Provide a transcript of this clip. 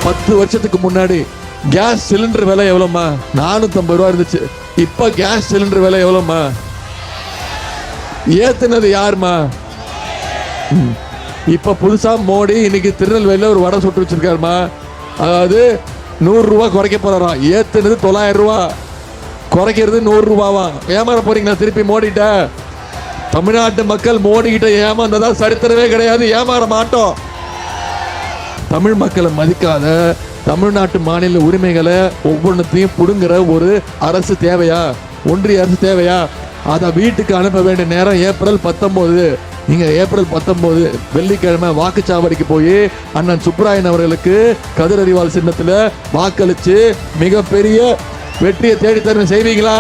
10 வருஷத்துக்கு முன்னாடி gas cylinder விலை எவ்வளோமா? 450 ரூபா இருந்துச்சு. இப்ப கேஸ் சிலிண்டர் விலை எவ்வளோமா? ஏத்துனது யாருமா? இப்ப புதுசா மோடி இன்னைக்கு திருநெல்வேலியில ஒரு வடை சுட்டு வச்சிருக்காருமா. அதாவது 100 ரூபா குறைக்க போறாராம். ஏத்துனது 900 ரூபா, குறைக்கிறது 100 ரூபாவா? ஏமாற போறீங்களா திருப்பி மோடிட்ட? தமிழ்நாட்டு மக்கள் மோடி கிட்ட ஏமாந்ததா சரித்திரமே கிடையாது, ஏமாற மாட்டோம். தமிழ் மக்களை மதிக்காத, தமிழ்நாட்டு மாநில உரிமைகளை ஒவ்வொன்றத்தையும் புடுங்குற ஒரு அரசு தேவையா? ஒன்றிய அரசு தேவையா? அதை வீட்டுக்கு அனுப்ப வேண்டிய நேரம் ஏப்ரல் 19. நீங்க ஏப்ரல் 19 வெள்ளிக்கிழமை வாக்குச்சாவடிக்கு போய் அண்ணன் சுப்ராயன் அவர்களுக்கு கதிரறிவாள் சின்னத்துல வாக்களிச்சு மிகப்பெரிய வெற்றியை தேடித்தர செய்வீங்களா?